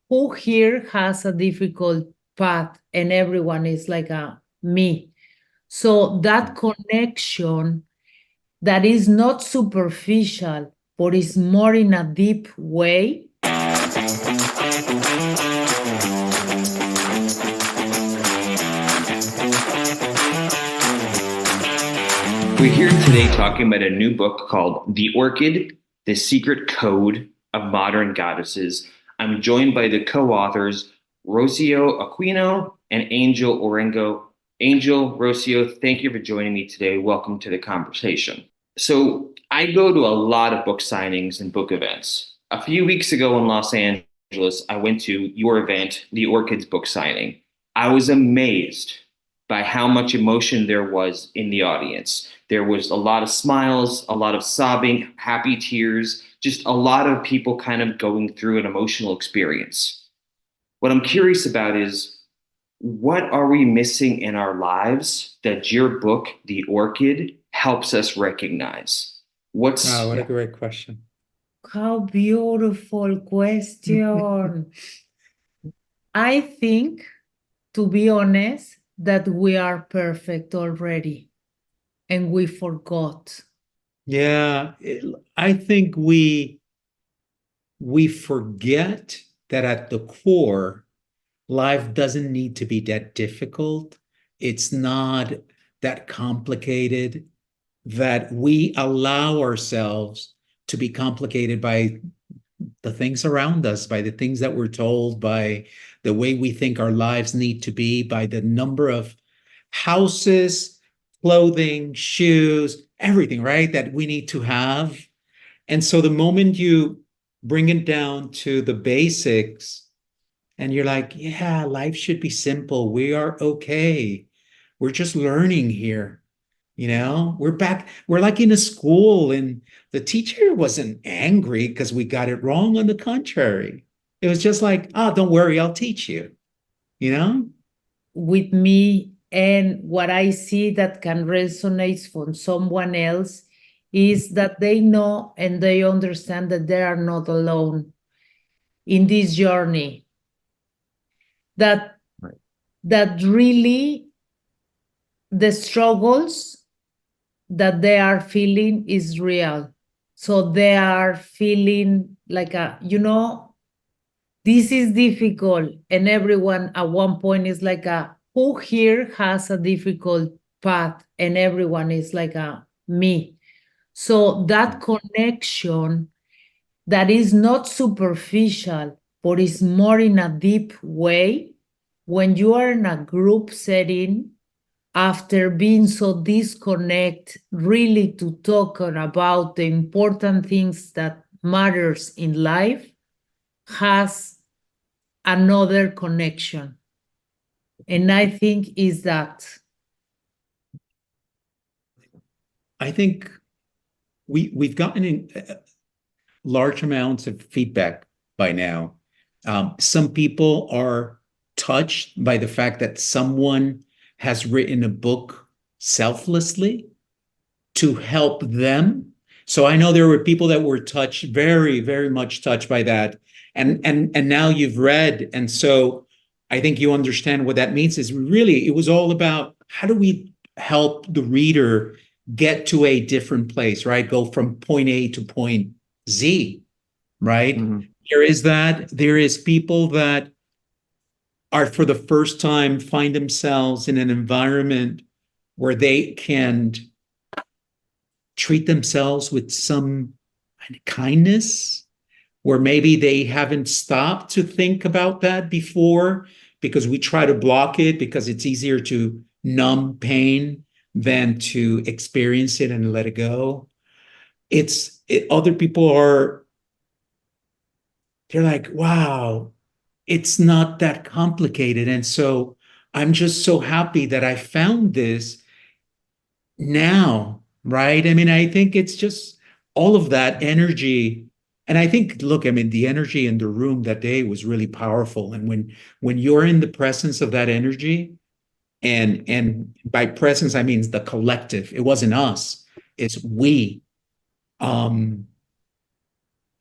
who here has a difficult path and everyone is like a me. So that connection that is not superficial, but is more in a deep way. We're here today talking about a new book called The Orchid, The Secret Code of Modern Goddesses. I'm joined by the co-authors, Rocio Acquino and Angel Orengo. Angel, Rocio, thank you for joining me today. Welcome to the conversation. So I go to a lot of book signings and book events. A few weeks ago in Los Angeles, I went to your event, the Orchids book signing. I was amazed by how much emotion there was in the audience. There was a lot of smiles, a lot of sobbing, happy tears, just a lot of people kind of going through an emotional experience. What I'm curious about is what are we missing in our lives that your book, The Orchid, helps us recognize? Wow, What's what a great question. How beautiful question. I think, to be honest, that we are perfect already and we forgot. Yeah, I think we forget that at the core, life doesn't need to be that difficult. It's not that complicated, that we allow ourselves to be complicated by the things around us, by the things that we're told, by the way we think our lives need to be, by the number of houses, clothing, shoes, everything, right? That we need to have. And so the moment you bring it down to the basics and you're like, yeah, life should be simple. We are okay. We're just learning here. We're back, we're like in a school, and the teacher wasn't angry because we got it wrong. On the contrary, it was just like, oh, don't worry, I'll teach you, you know? With me, and what I see that can resonate from someone else is that they know and they understand that they are not alone in this journey. That right. that really the struggles that they are feeling is real. So they are feeling like this is difficult, and everyone at one point is like who here has a difficult path, and everyone is like me. So that connection that is not superficial, but is more in a deep way, when you are in a group setting, after being so disconnect, really to talk about the important things that matters in life, has another connection. And I think is that I think we've gotten in large amounts of feedback by now. Some people are touched by the fact that someone has written a book selflessly to help them. So I know there were people that were touched, very, very much touched by that. And now you've read. And so I think you understand what that means is really it was all about how do we help the reader get to a different place, right? Go from point A to point Z, right? Mm-hmm. There is that. There is people that are for the first time find themselves in an environment where they can treat themselves with some kindness, where maybe they haven't stopped to think about that before because we try to block it because it's easier to numb pain than to experience it and let it go. Other people are, they're like, wow, it's not that complicated. And so I'm just so happy that I found this now, right? I mean, I think it's just all of that energy. And I think, look, I mean, the energy in the room that day was really powerful. And when you're in the presence of that energy, and by presence, I mean the collective, it wasn't us, it's we. Um,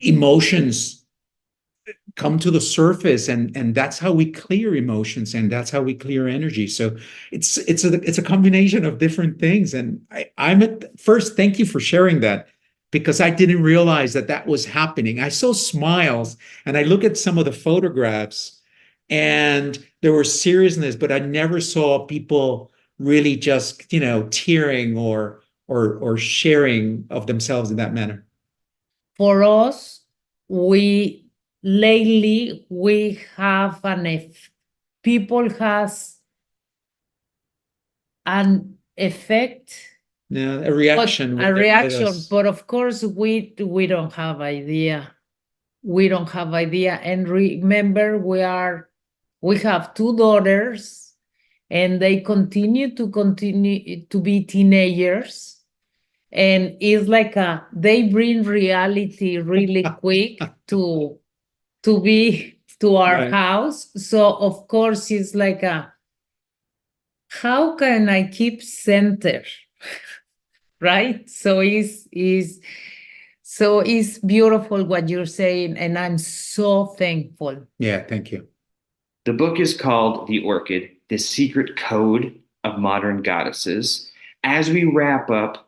Emotions come to the surface, and that's how we clear emotions, and that's how we clear energy. So it's a combination of different things. And I'm at first, thank you for sharing that, because I didn't realize that that was happening. I saw smiles, and I look at some of the photographs, and there was seriousness, but I never saw people really just, tearing or sharing of themselves in that manner. For us, lately we have people has an effect, Yeah, a reaction a with reaction, us. but of course we don't have idea. We don't have idea. And remember, we have two daughters, and they continue to be teenagers. And it's like they bring reality really quick to our Right. house. So of course it's like how can I keep center? Right? So it's beautiful what you're saying, and I'm so thankful. Yeah, thank you. The book is called The Orchid, The Secret Code of Modern Goddesses. As we wrap up,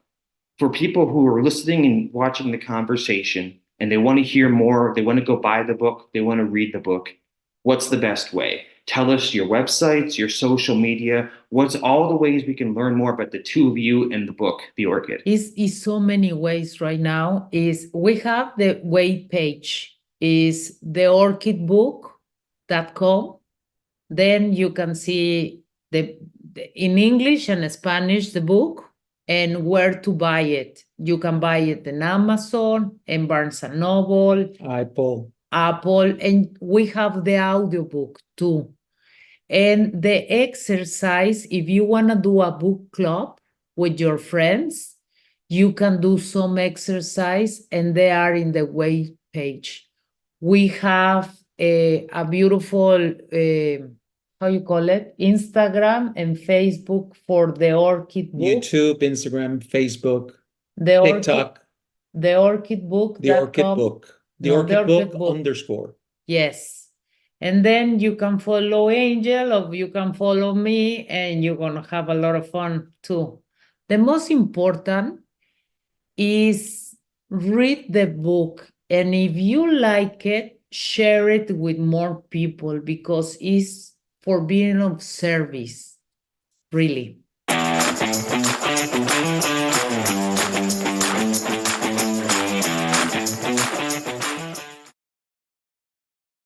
for people who are listening and watching the conversation and they want to hear more, they want to go buy the book, they want to read the book, what's the best way? Tell us your websites, your social media. What's all the ways we can learn more about the two of you and the book, The Orchid? Is so many ways right now. Is we have the web page is theorchidbook.com. Then you can see in English and Spanish the book and where to buy it. You can buy it in Amazon and Barnes and Noble, Apple, and we have the audiobook too. And the exercise, if you want to do a book club with your friends, you can do some exercise, and they are in the web page. We have a beautiful, how you call it, Instagram and Facebook for the Orchid book. YouTube, Instagram, Facebook, the TikTok. The Orchid book. The Orchid book. The Orchid book _ Yes. And then you can follow Angel, or you can follow me, and you're going to have a lot of fun too. The most important is read the book. And if you like it, share it with more people, because it's for being of service, really.